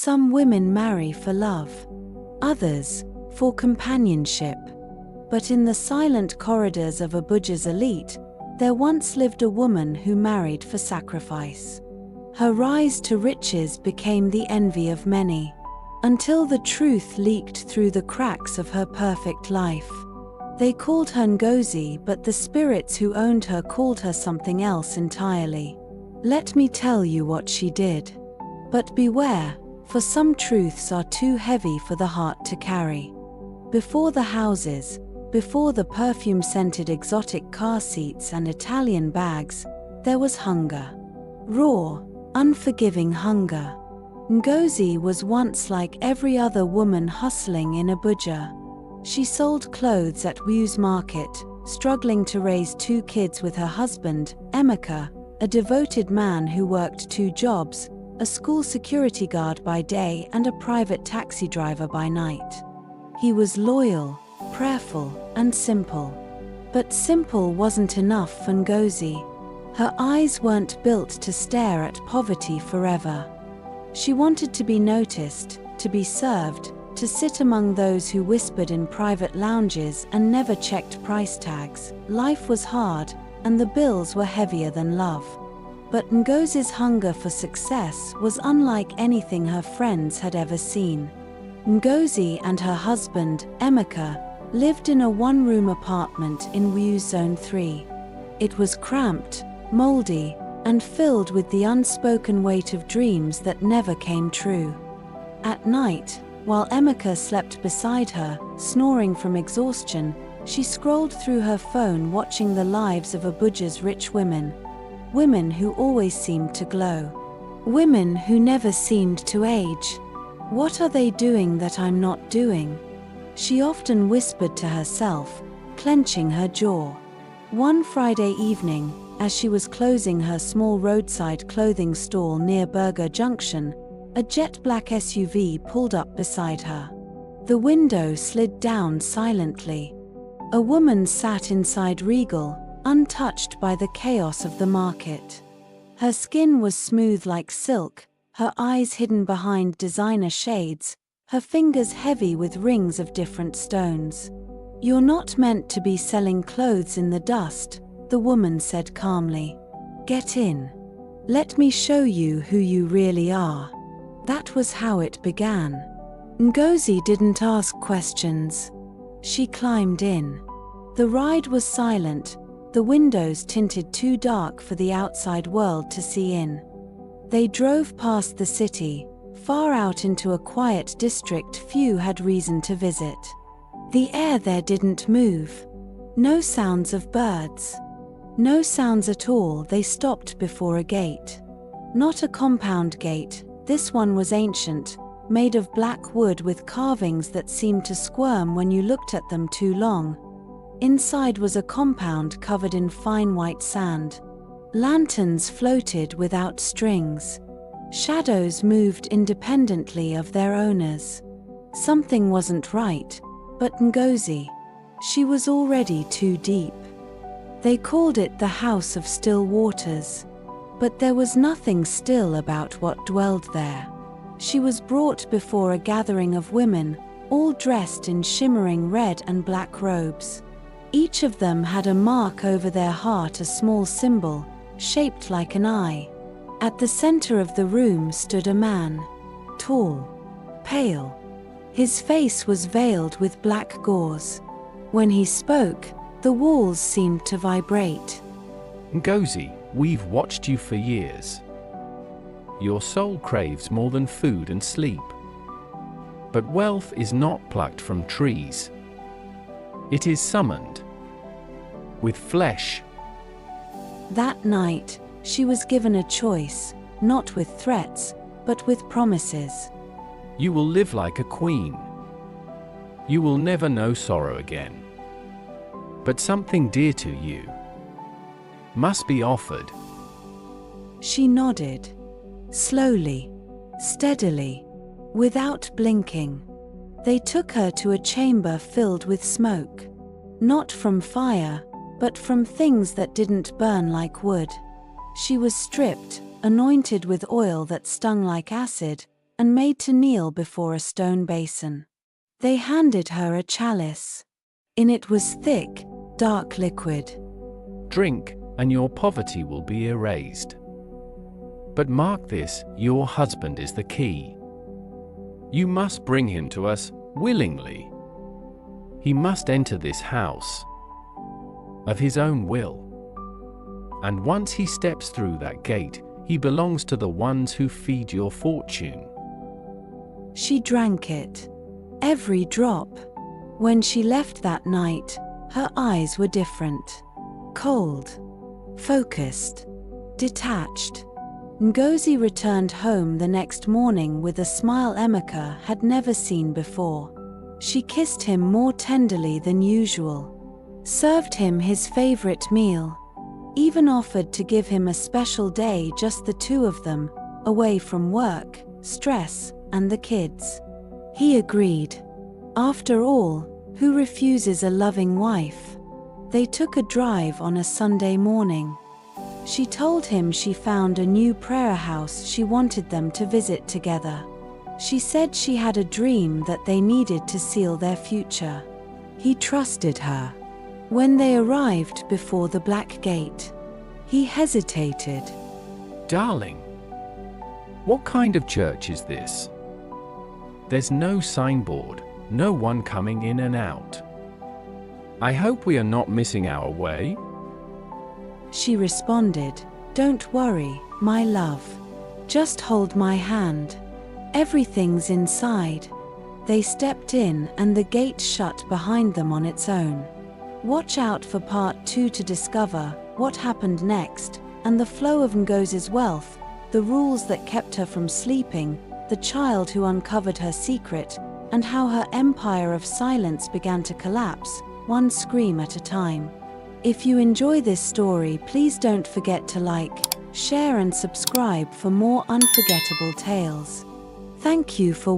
Some women marry for love, others for companionship. But in the silent corridors of Abuja's elite, there once lived a woman who married for sacrifice. Her rise to riches became the envy of many, until the truth leaked through the cracks of her perfect life. They called her Ngozi, but the spirits who owned her called her something else entirely. Let me tell you what she did. But beware, for some truths are too heavy for the heart to carry. Before the houses, before the perfume-scented exotic car seats and Italian bags, there was hunger. Raw, unforgiving hunger. Ngozi was once like every other woman hustling in Abuja. She sold clothes at Wu's market, struggling to raise 2 kids with her husband, Emeka, a devoted man who worked 2 jobs, a school security guard by day and a private taxi driver by night. He was loyal, prayerful, and simple. But simple wasn't enough for Ngozi. Her eyes weren't built to stare at poverty forever. She wanted to be noticed, to be served, to sit among those who whispered in private lounges and never checked price tags. Life was hard, and the bills were heavier than love. But Ngozi's hunger for success was unlike anything her friends had ever seen. Ngozi and her husband, Emeka, lived in a 1-room apartment in Wu's Zone 3. It was cramped, moldy, and filled with the unspoken weight of dreams that never came true. At night, while Emeka slept beside her, snoring from exhaustion, she scrolled through her phone watching the lives of Abuja's rich women. Women who always seemed to glow. Women who never seemed to age. What are they doing that I'm not doing? She often whispered to herself, clenching her jaw. One Friday evening, as she was closing her small roadside clothing stall near Burger Junction, a jet black SUV pulled up beside her. The window slid down silently. A woman sat inside Regal, untouched by the chaos of the market. Her skin was smooth like silk, her eyes hidden behind designer shades, her fingers heavy with rings of different stones. "You're not meant to be selling clothes in the dust," the woman said calmly. "Get in. Let me show you who you really are." That was how it began. Ngozi didn't ask questions. She climbed in. The ride was silent, the windows tinted too dark for the outside world to see in. They drove past the city, far out into a quiet district few had reason to visit. The air there didn't move. No sounds of birds. No sounds at all. They stopped before a gate. Not a compound gate, this one was ancient, made of black wood with carvings that seemed to squirm when you looked at them too long. Inside was a compound covered in fine white sand. Lanterns floated without strings. Shadows moved independently of their owners. Something wasn't right, but Ngozi, she was already too deep. They called it the House of Still Waters. But there was nothing still about what dwelled there. She was brought before a gathering of women, all dressed in shimmering red and black robes. Each of them had a mark over their heart, a small symbol, shaped like an eye. At the center of the room stood a man. Tall, pale. His face was veiled with black gauze. When he spoke, the walls seemed to vibrate. "Ngozi, we've watched you for years. Your soul craves more than food and sleep. But wealth is not plucked from trees. It is summoned with flesh." That night, she was given a choice, not with threats, but with promises. You will live like a queen. You will never know sorrow again. But something dear to you must be offered. She nodded. Slowly, steadily, without blinking. They took her to a chamber filled with smoke. Not from fire, but from things that didn't burn like wood. She was stripped, anointed with oil that stung like acid, and made to kneel before a stone basin. They handed her a chalice. In it was thick, dark liquid. Drink, and your poverty will be erased. But mark this, your husband is the key. You must bring him to us willingly. He must enter this house of his own will. And once he steps through that gate, he belongs to the ones who feed your fortune. She drank it, every drop. When she left that night, her eyes were different. Cold, focused, detached. Ngozi returned home the next morning with a smile Emeka had never seen before. She kissed him more tenderly than usual, served him his favorite meal, even offered to give him a special day, just the two of them, away from work, stress, and the kids. He agreed. After all, who refuses a loving wife? They took a drive on a Sunday morning. She told him she found a new prayer house she wanted them to visit together. She said she had a dream that they needed to seal their future. He trusted her. When they arrived before the black gate, he hesitated. Darling, what kind of church is this? There's no signboard, no one coming in and out. I hope we are not missing our way. She responded, "Don't worry, my love. Just hold my hand. Everything's inside." They stepped in and the gate shut behind them on its own. Watch out for part 2 to discover what happened next, and the flow of Ngozi's wealth, the rules that kept her from sleeping, the child who uncovered her secret, and how her empire of silence began to collapse, one scream at a time. If you enjoy this story, please don't forget to like, share and subscribe for more unforgettable tales. Thank you for